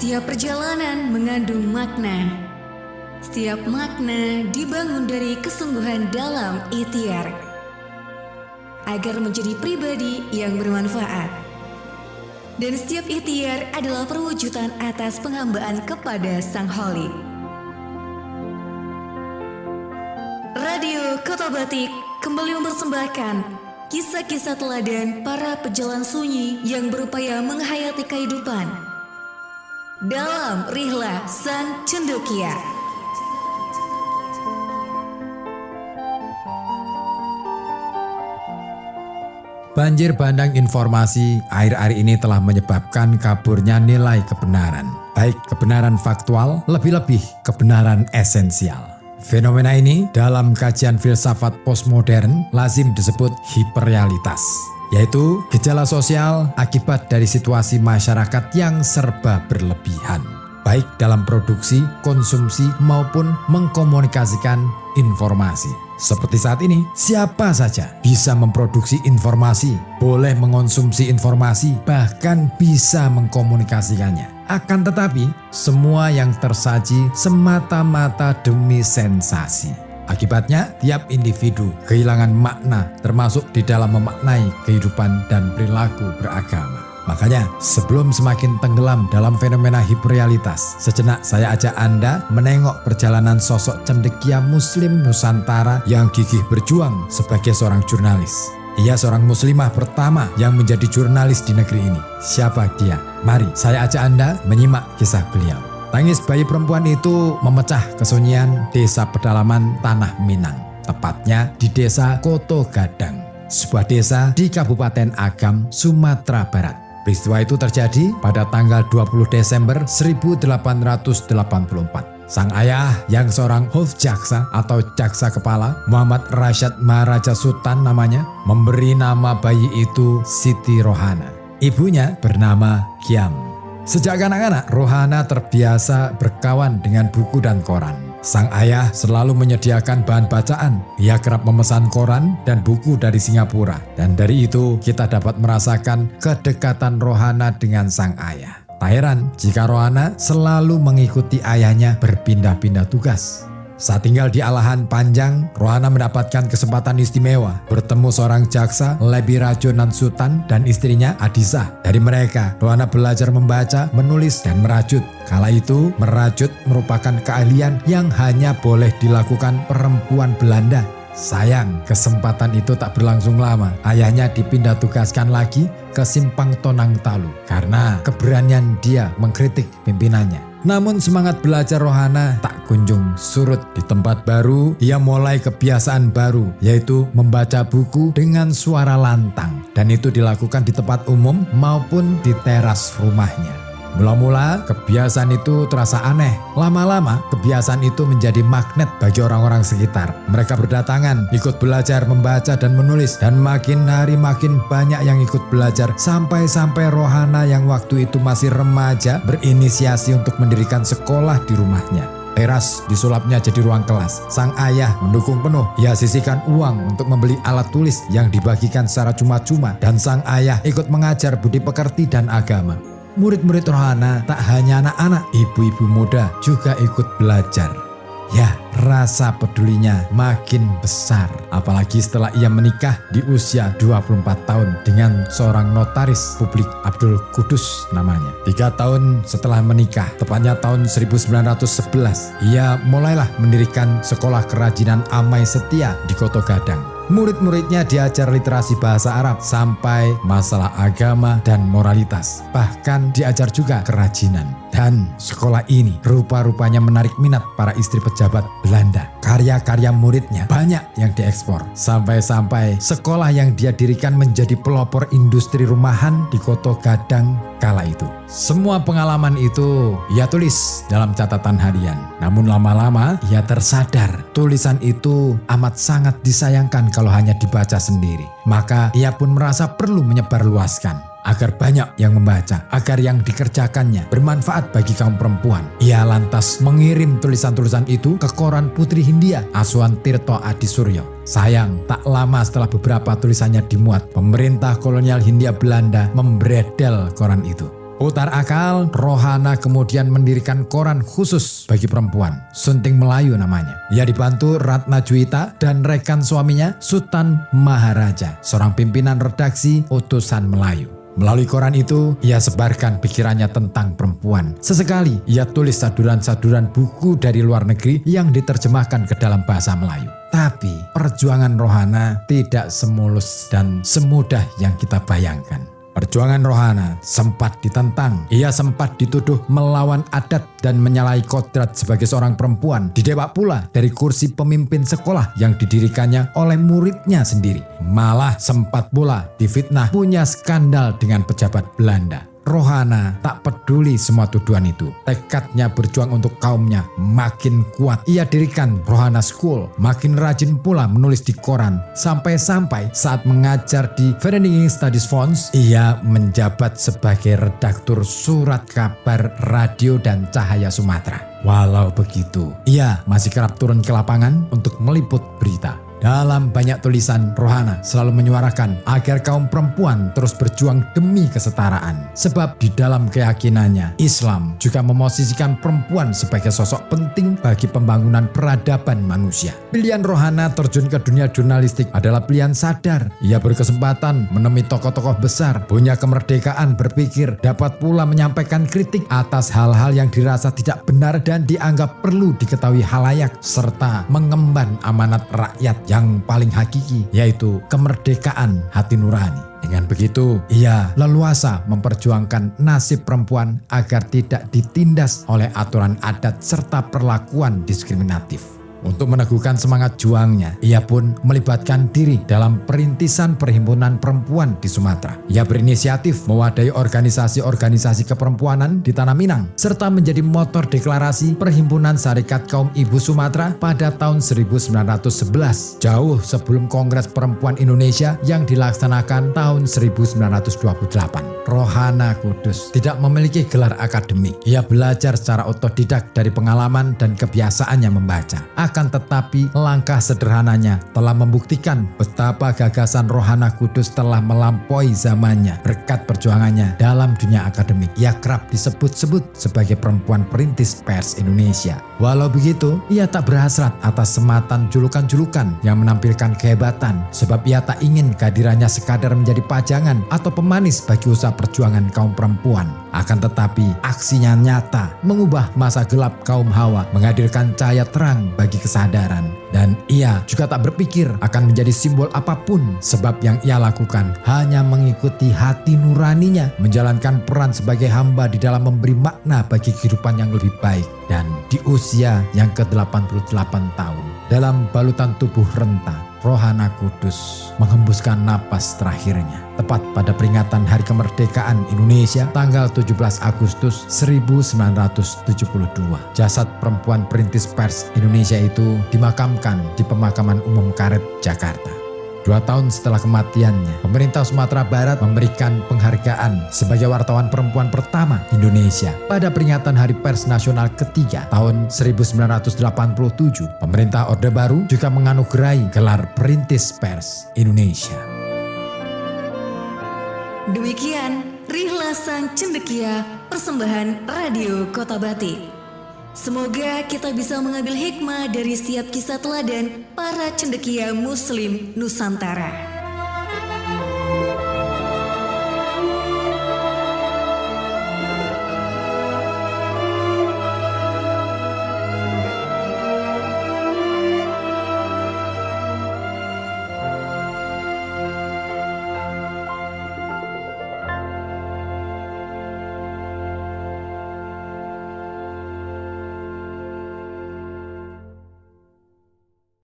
Setiap perjalanan mengandung makna. Setiap makna dibangun dari kesungguhan dalam ikhtiar agar menjadi pribadi yang bermanfaat. Dan setiap ikhtiar adalah perwujudan atas penghambaan kepada Sang Khalik. Radio Kota Batik kembali mempersembahkan kisah-kisah teladan para pejalan sunyi yang berupaya menghayati kehidupan dalam Rihlah Sang Cendekia. Banjir bandang informasi akhir-akhir ini telah menyebabkan kaburnya nilai kebenaran, baik kebenaran faktual, lebih-lebih kebenaran esensial. Fenomena ini dalam kajian filsafat postmodern lazim disebut hiperrealitas, yaitu gejala sosial akibat dari situasi masyarakat yang serba berlebihan, baik dalam produksi, konsumsi, maupun mengkomunikasikan informasi. Seperti saat ini, siapa saja bisa memproduksi informasi, boleh mengonsumsi informasi, bahkan bisa mengkomunikasikannya. Akan tetapi, semua yang tersaji semata-mata demi sensasi. Akibatnya, tiap individu kehilangan makna, termasuk di dalam memaknai kehidupan dan perilaku beragama. Makanya, sebelum semakin tenggelam dalam fenomena hiperrealitas, sejenak saya ajak Anda menengok perjalanan sosok cendekia Muslim Nusantara yang gigih berjuang sebagai seorang jurnalis. Ia seorang muslimah pertama yang menjadi jurnalis di negeri ini. Siapa dia? Mari saya ajak Anda menyimak kisah beliau. Tangis bayi perempuan itu memecah kesunyian desa pedalaman Tanah Minang, tepatnya di desa Koto Gadang, sebuah desa di Kabupaten Agam, Sumatera Barat. Peristiwa itu terjadi pada tanggal 20 Desember 1884. Sang ayah yang seorang Huf Jaksa atau jaksa kepala, Muhammad Rasyad Maharaja Sultan namanya, memberi nama bayi itu Siti Rohana. Ibunya bernama Kiam. Sejak kanak-kanak, Rohana terbiasa berkawan dengan buku dan koran. Sang ayah selalu menyediakan bahan bacaan. Ia kerap memesan koran dan buku dari Singapura. Dan dari itu kita dapat merasakan kedekatan Rohana dengan sang ayah. Tak heran jika Rohana selalu mengikuti ayahnya berpindah-pindah tugas. Saat tinggal di Alahan Panjang, Rohana mendapatkan kesempatan istimewa bertemu seorang jaksa, Lebirajo Nansutan, dan istrinya Adisah. Dari mereka, Rohana belajar membaca, menulis, dan merajut. Kala itu, merajut merupakan keahlian yang hanya boleh dilakukan perempuan Belanda. Sayang, kesempatan itu tak berlangsung lama. Ayahnya dipindah tugaskan lagi ke Simpang Tonang Talu karena keberanian dia mengkritik pimpinannya. Namun semangat belajar Rohana tak kunjung surut. Di tempat baru, ia mulai kebiasaan baru, yaitu membaca buku dengan suara lantang. Dan itu dilakukan di tempat umum maupun di teras rumahnya. Mula-mula kebiasaan itu terasa aneh. Lama-lama kebiasaan itu menjadi magnet bagi orang-orang sekitar. Mereka berdatangan, ikut belajar membaca dan menulis. Dan makin hari makin banyak yang ikut belajar. Sampai-sampai Rohana yang waktu itu masih remaja berinisiasi untuk mendirikan sekolah di rumahnya. Teras disulapnya jadi ruang kelas. Sang ayah mendukung penuh. Ia sisihkan uang untuk membeli alat tulis yang dibagikan secara cuma-cuma. Dan sang ayah ikut mengajar budi pekerti dan agama. Murid-murid Rohana tak hanya anak-anak, ibu-ibu muda juga ikut belajar. Ya, rasa pedulinya makin besar. Apalagi setelah ia menikah di usia 24 tahun dengan seorang notaris publik, Abdul Kudus namanya. 3 tahun setelah menikah, tepatnya tahun 1911, ia mulailah mendirikan sekolah kerajinan Amai Setia di Koto Gadang. Murid-muridnya diajar literasi bahasa Arab sampai masalah agama dan moralitas. Bahkan diajar juga kerajinan. Dan sekolah ini rupa-rupanya menarik minat para istri pejabat Belanda. Karya-karya muridnya banyak yang diekspor. Sampai-sampai sekolah yang dia dirikan menjadi pelopor industri rumahan di Koto Gadang kala itu. Semua pengalaman itu ia tulis dalam catatan harian. Namun lama-lama ia tersadar tulisan itu amat sangat disayangkan kalau hanya dibaca sendiri. Maka ia pun merasa perlu menyebarluaskan agar banyak yang membaca, agar yang dikerjakannya bermanfaat bagi kaum perempuan. Ia lantas mengirim tulisan-tulisan itu ke koran Putri Hindia asuhan Tirto Adi Suryo. Sayang, tak lama setelah beberapa tulisannya dimuat, pemerintah kolonial Hindia Belanda membredel koran itu. Putar akal, Rohana kemudian mendirikan koran khusus bagi perempuan, Sunting Melayu namanya. Ia dibantu Ratna Juwita dan rekan suaminya Sultan Maharaja, seorang pimpinan redaksi Utusan Melayu. Melalui koran itu, ia sebarkan pikirannya tentang perempuan. Sesekali, ia tulis saduran-saduran buku dari luar negeri yang diterjemahkan ke dalam bahasa Melayu. Tapi, perjuangan Rohana tidak semulus dan semudah yang kita bayangkan. Perjuangan Rohana sempat ditentang. Ia sempat dituduh melawan adat dan menyalahi kodrat sebagai seorang perempuan. Didebak pula dari kursi pemimpin sekolah yang didirikannya oleh muridnya sendiri. Malah sempat pula difitnah punya skandal dengan pejabat Belanda. Rohana tak peduli semua tuduhan itu. Tekadnya berjuang untuk kaumnya makin kuat. Ia dirikan Rohana School, makin rajin pula menulis di koran. Sampai-sampai saat mengajar di Vereniging Studies Fonds, ia menjabat sebagai redaktur surat kabar radio dan Cahaya Sumatera. Walau begitu, ia masih kerap turun ke lapangan untuk meliput berita. Dalam banyak tulisan, Rohana selalu menyuarakan agar kaum perempuan terus berjuang demi kesetaraan. Sebab di dalam keyakinannya, Islam juga memosisikan perempuan sebagai sosok penting bagi pembangunan peradaban manusia. Pilihan Rohana terjun ke dunia jurnalistik adalah pilihan sadar. Ia berkesempatan menemui tokoh-tokoh besar, punya kemerdekaan berpikir, dapat pula menyampaikan kritik atas hal-hal yang dirasa tidak benar dan dianggap perlu diketahui halayak, serta mengemban amanat rakyat yang paling hakiki, yaitu kemerdekaan hati nurani. Dengan begitu, ia leluasa memperjuangkan nasib perempuan agar tidak ditindas oleh aturan adat serta perlakuan diskriminatif. Untuk meneguhkan semangat juangnya, ia pun melibatkan diri dalam perintisan perhimpunan perempuan di Sumatera. Ia berinisiatif mewadahi organisasi-organisasi keperempuanan di Tanah Minang, serta menjadi motor deklarasi Perhimpunan Sarekat Kaum Ibu Sumatera pada tahun 1911, jauh sebelum Kongres Perempuan Indonesia yang dilaksanakan tahun 1928. Rohana Kudus tidak memiliki gelar akademik. Ia belajar secara otodidak dari pengalaman dan kebiasaannya membaca. Akan tetapi langkah sederhananya telah membuktikan betapa gagasan Rohana Kudus telah melampaui zamannya. Berkat perjuangannya dalam dunia akademik, ia kerap disebut-sebut sebagai perempuan perintis pers Indonesia. Walau begitu, ia tak berhasrat atas sematan julukan-julukan yang menampilkan kehebatan, sebab ia tak ingin kehadirannya sekadar menjadi pajangan atau pemanis bagi usaha perjuangan kaum perempuan. Akan tetapi, aksinya nyata mengubah masa gelap kaum Hawa, menghadirkan cahaya terang bagi kesadaran. Dan ia juga tak berpikir akan menjadi simbol apapun, sebab yang ia lakukan hanya mengikuti hati nuraninya, menjalankan peran sebagai hamba di dalam memberi makna bagi kehidupan yang lebih baik. Dan di usia yang ke-88 tahun, dalam balutan tubuh renta, Rohana Kudus menghembuskan napas terakhirnya tepat pada peringatan Hari Kemerdekaan Indonesia tanggal 17 Agustus 1972. Jasad perempuan perintis pers Indonesia itu dimakamkan di Pemakaman Umum Karet, Jakarta. 2 tahun setelah kematiannya, pemerintah Sumatera Barat memberikan penghargaan sebagai wartawan perempuan pertama Indonesia. Pada peringatan Hari Pers Nasional ketiga tahun 1987, pemerintah Orde Baru juga menganugerahi gelar Perintis Pers Indonesia. Demikian Rihla Sang Cendekia, persembahan Radio Kota Batik. Semoga kita bisa mengambil hikmah dari setiap kisah teladan para cendekia Muslim Nusantara.